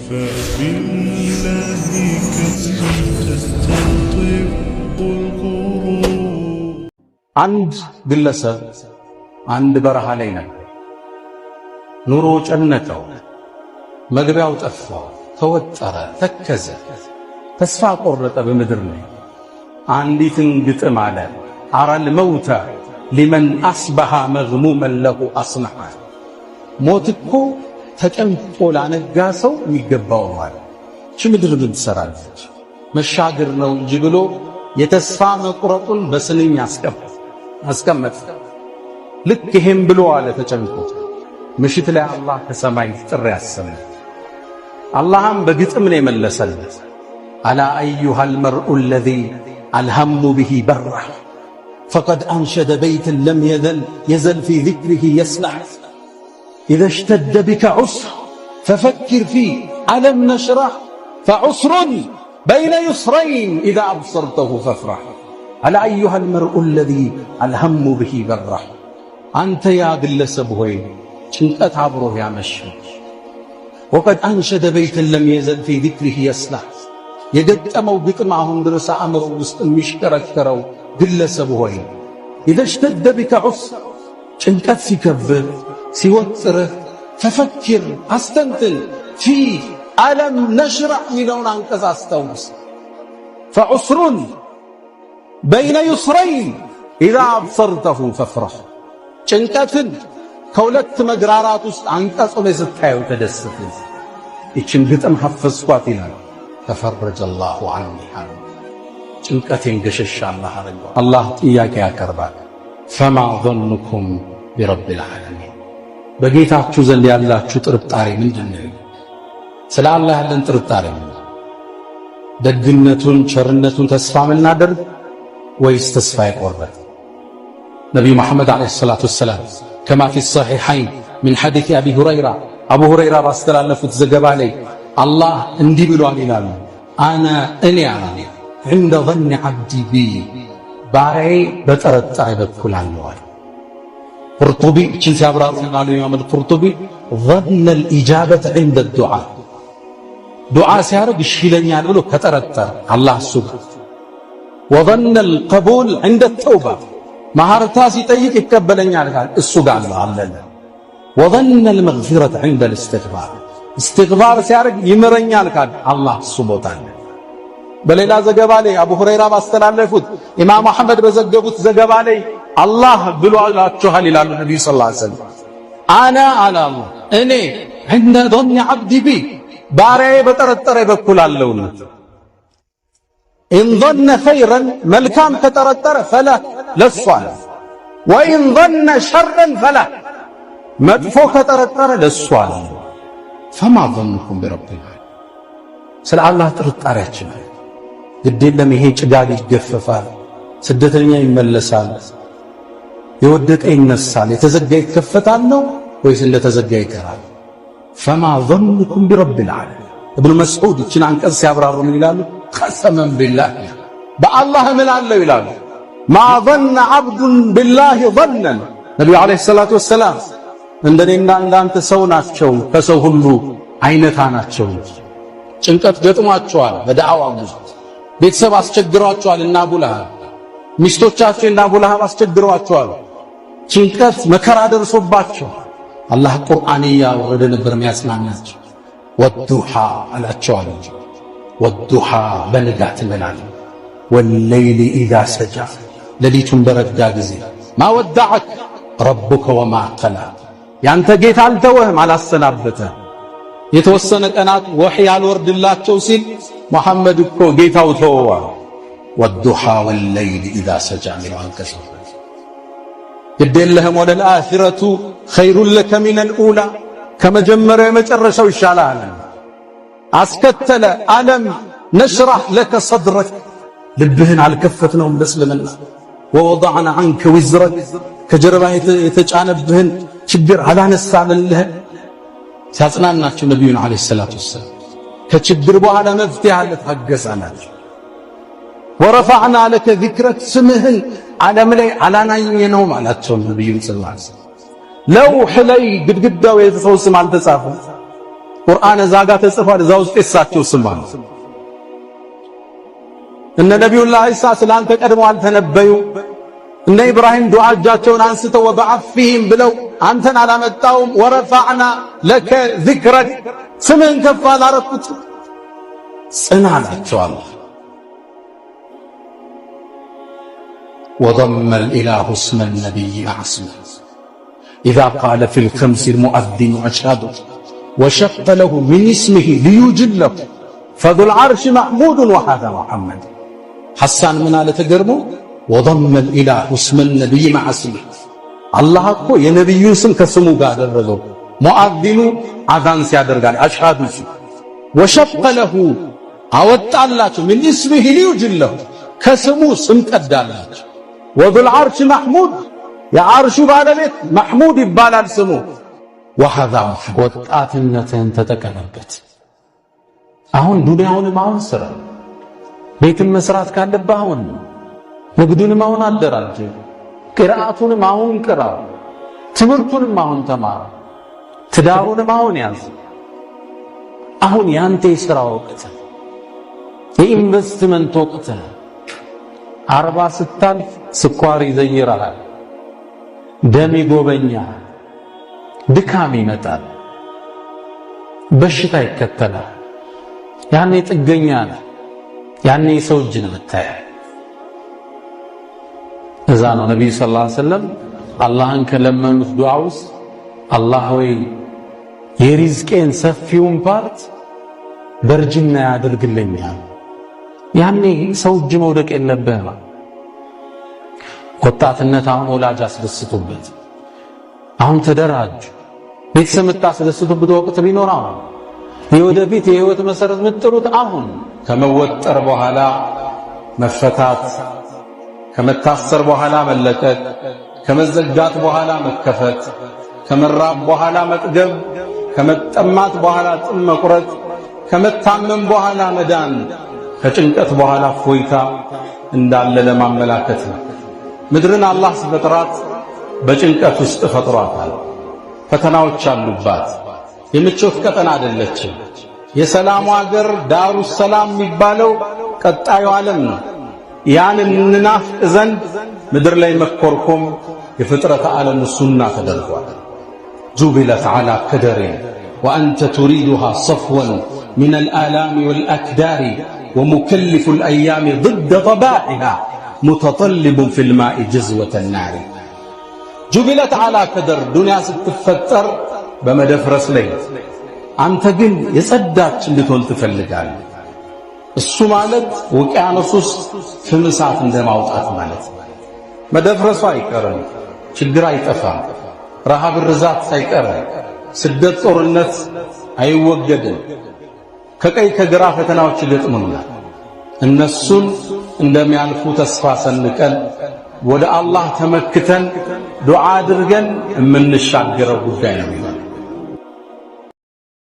فبالله كسر تستلطف القروب. አንድ ግለሰብ አንድ በረሃ ላይ ነበር። ኑሮ ጨነቀው፣ መግቢያው ጠፋው፣ ተወጠረ፣ ተከዘ፣ ተስፋ ቆረጠ። በምድር ላይ አንዲትን ግጥም አለ። አረል መውተ ሊመን አስበሃ መግሙመን ለሁ አስነሐ። ሞት እኮ ተጨንቆ ላነጋ ሰው የሚገባው ማለት እቺ ምድር ምን ትሰራለች? መሻገር ነው እንጂ ብሎ የተስፋ መቁረጡን በስንኝ አስቀመጠ። ልክ ይሄም ብሎ አለ ተጨንቆ። ምሽት ላይ አላህ ከሰማይ ጥሪ ያሰማ። አላህም በግጥም ነው የመለሰለት። አላ አዩሃል መርኡ አለዚ አልሀሙ ቢሂ በራ ፈቀድ አንሸደ በይትን ለም የዘል ፊ ዚክሪሂ የስላሕ ኢዘ እሽተደ ቢከ ዑስር ፈፈኪር ፊ አለም ነሽረሕ ፈዑስሩን በይነ ዩስረይን ኢዘ አብሰርተሁ ፈፍረሕ። አላ አዩሃል መርኡ አለዚ አልሀሙ ቢሂ በራ። አንተ ያ ግለሰብ ሆይ ጭንቀት አብሮህ ያመሸ ወቀድ አንሸደ በይትን ለም የዘል ፊ ዚክሪሂ የስላሕ የገጠመው ግጥም አሁን ድረስ አእምሮ ውስጥ የሚሽከረከረው ግለሰብ ሆይ ኢዘ እሽተደ ቢከ ዑስር ጭንቀት ሲከብህ ሲወጥርህ ፈፈኪር አስተንትን ፊ አለም ነሽረሕ ሚለውን አንቀጽ አስታውስ። ፈዑስሩን በይነ ዩስረይን ኢዛ አብሰርተሁ ፈፍረሕ። ጭንቀትን ከሁለት መግራራት ውስጥ አንቀጹ ላይ ስታየው ተደስት። ይችን ግጥም ሐፈዝኳት ይላል። ተፈረጀ አላሁ ዐኒ ጭንቀቴን ገሸሽ አላህ አረገው። አላህ ጥያቄ ያቀርባል። ፈማ ظنكم برب العالمين በጌታችሁ ዘንድ ያላችሁ ጥርጣሬ ምንድነው? ስለ አላህ ያለን ጥርጣሬ ደግነቱን ቸርነቱን ተስፋ ምናደርግ ወይስ ተስፋ ይቆርጥ? ነብዩ መሐመድ አለይሂ ሰላቱ ወሰላም ከማ ፊ الصحيحين من حديث ابي هريره አቡ ሁረይራ ባስተላለፉት ዘገባ ላይ አላህ እንዲህ ብሏል ይላሉ። እኔ عند ظن عبدي بي ባሪያዬ በጠረጠረ በኩል አለዋል። ቁርጡቢ እችን ሲያብራሩ አሉ ኢማም ቁርጡቢ ظن الإجابة عند الدعاء ዱዓ ሲያደርግ እሺ ይለኛል ብሎ ከጠረጠረ አላህ እሱ وظن القبول عند التوبة ማህርታ ሲጠይቅ ይቀበለኛል ካል እሱ ጋር አለ። وظن المغفرة عند الاستغفار استغفار ሲያደርግ ይምረኛል ካል አላህ እሱ ቦታ አለ። በሌላ ዘገባ ላይ አቡ ሁረይራ ባስተላለፉት ኢማም አህመድ በዘገቡት ዘገባ ላይ አላህ ብሏላችኋል ይላሉ ነብዩ ሰለላሁ ዐለይሂ ወሰለም። አላህ እኔ عند ظن عبدي بي ባሪያዬ በጠረጠረ በኩል አለውና إن ظن خيرا መልካም ከጠረጠረ فلا ለሷል وإن ظن شرا فلا መጥፎ ከጠረጠረ ለሷል። فما ظنكم برب العالمين ስለ አላህ ጥርጣሬያችን ግድ የለም። ይሄ ጭጋግ ይገፈፋል፣ ስደተኛ ይመለሳል፣ የወደቀ ይነሳል፣ የተዘጋ ይከፈታል ነው ወይስ እንደተዘጋ ይቀራል? فما ظنكم برب العالمين ابن مسعود እችን አንቀጽ ሲያብራሩ ምን ይላሉ? قسما بالله በአላህ እምላለሁ ይላሉ። ما ظن عبد بالله ظنا ነብዩ አለይሂ ሰላቱ ወሰላም እንደኔና እንዳንተ ሰው ናቸው፣ ከሰው ሁሉ አይነታ ናቸው። ጭንቀት ገጥሟቸዋል፣ በዳዕዋ ጉዞ ቤተሰብ አስቸግሯቸዋል፣ እና አቡለሃብ ሚስቶቻቸው እና አቡለሃብ አስቸግሯቸዋል። ጭንቀት መከራ ደርሶባቸው አላህ ቁርአን ያወረደ ነበር የሚያጽናናቸው። ወዱሃ አላቸው አለ። ወዱሃ በንጋት መላል ወለይሊ ኢዛ ሰጃ ሌሊቱን በረጋ ጊዜ ማ ወዳዐክ ረቡከ ወማ ቀላ ያንተ ጌታ አልተወህም አላሰናበተህ። የተወሰነ ቀናት ወህይ ያልወርድላቸው ሲል መሐመድ እኮ ጌታው ተወዋ። ወዱሃ ወለይሊ ኢዛ ሰጃ ሚለው አንቀጽ ግዴለህም ወለል አኺረቱ ኸይሩን ለከ ሚነል ኡላ ከመጀመሪያው የመጨረሻው ይሻላል። አስከተለ አለም ነሽራህ ለከ ሰድረክ ልብህን አልከፈትነውም ለእስልምና። ወወضعنا عنك وزرك ከጀርባህ የተጫነብህን ችግር አላነሳንልህ። ሲያጽናናቸው ነብዩን አለይሂ ሰላቱ ወሰለም ከችግር በኋላ መፍትሄ አለ ታገሳናቸው። ወረፈዕና ለከ ዚክረክ ስምህን ዓለም ላይ አላናኘነውም አላቸው ነብዩን ሰለላሁ ዐለይሂ ወሰለም። ለውህ ላይ ግድግዳው የሰው ስም አልተጻፈም። ቁርአን እዛ ጋር ተጽፏል። እዛ ውስጥ የሳቸው ስም አለ። እነ ነቢዩላህ ኢሳ ስላንተ ቀድመው አልተነበዩ? እነ ኢብራሂም ዱዓ እጃቸውን አንስተው ወበዐፊህም ብለው አንተን አላመጣውም? ወረፈዕና ለከ ዚክረክ ስምህን ከፍ አላረኩት? ጽና አላቸው አላህ። وضم الإله اسم النبي عصمه إذا قال في الخمس المؤذن أشهد وشق له من اسمه ليجله فذو العرش محمود وهذا محمد حسان من على تقرمه وضم الإله اسم النبي مع اسمه الله እኮ የነብዩን ስም ከስሙ ጋር አደረገው። ሙአዚኑ አዛን ሲያደርጋል አሽሃዱ وشق له አወጣላቸው من اسمه ليجله ከስሙ ስም ቀዳላቸው። وذو العرش محمود የዓርሹ ባለቤት محمود ይባላል ስሙ። وهذا ወጣትነትን ተጠቀመበት። አሁን ዱንያውንም አሁን ስራ፣ ቤትም መስራት ካለብህ አሁን፣ ንግዱንም አሁን አደራጅ፣ ቅራአቱንም አሁን ቅራ፣ ትምህርቱንም አሁን ተማር፣ ትዳሩንም አሁን ያዝ። አሁን ያንተ የሥራ ወቅት፣ የኢንቨስትመንት ወቅት። 40 ስታልፍ ስኳር ይዘይራል፣ ደም ይጎበኛል፣ ድካም ይመጣል፣ በሽታ ይከተላል። ያኔ ጥገኛ ነህ፣ ያኔ ሰው እጅ ነው የምታየው። እዛ ነው ነብዩ ሰለላሁ ዐለይሂ ወሰለም አላህን ከለመኑት ዱዓ ውስጥ አላህ ወይ የሪዝቄን ሰፊውን ፓርት በርጅና ያድርግልኛል። ያኔ ሰው እጅ መውደቅ የለብህም። ወጣትነት አሁን ወላጅ አስደስቱበት፣ አሁን ተደራጅ። ቤተሰብ የምታስደስቱበት ወቅት ቢኖር አሁን፣ የወደፊት የህይወት መሰረት የምትጥሉት አሁን። ከመወጠር በኋላ መፈታት፣ ከመታሰር በኋላ መለቀቅ፣ ከመዘጋት በኋላ መከፈት፣ ከመራብ በኋላ መጥገብ፣ ከመጠማት በኋላ ጥም መቁረጥ፣ ከመታመም በኋላ መዳን፣ ከጭንቀት በኋላ ፎይታ እንዳለ ለማመላከት ነው። ምድርን አላህ ሲፈጥራት በጭንቀት ውስጥ ፈጥሯታል። ፈተናዎች አሉባት። የምቾት ቀጠና አይደለችም። የሰላሙ ሀገር ዳሩ ሰላም የሚባለው ቀጣዩ ዓለም ነው። ያን እንናፍቅ ዘንድ ምድር ላይ መኮርኮም የፍጥረት ዓለም ሱና ተደርጓል። ጁቢለት ዐላ ከደሪ ወአንተ ቱሪዱሃ ሰፍወን ሚን አልአላሚ ወልአክዳሪ ወሙከልፉ አልአያሚ ضد ጠባዒሃ ሙተጠልቡን ፊል ማኢ ጀዝወተ ናሪ። ጁቢለት ዐላ ከደር ዱንያ ስትፈጠር በመደፍረስ ላይ፣ አንተ ግን የጸዳች እንድትሆን ትፈልጋለህ። እሱ ማለት ውቅያኖስ ውስጥ ፍም እሳት እንደማውጣት ማለት። መደፍረሱ አይቀርም፣ ችግር አይጠፋም፣ ረሃብ ርዛት አይቀርም፣ ስደት ጦርነት አይወገድም። ከቀይ ከግራ ፈተናዎች ይገጥሙናል። እነሱን እንደሚያልፉ ተስፋ ሰንቀን ወደ አላህ ተመክተን ዱዓ አድርገን የምንሻገረው ጉዳይ ነው።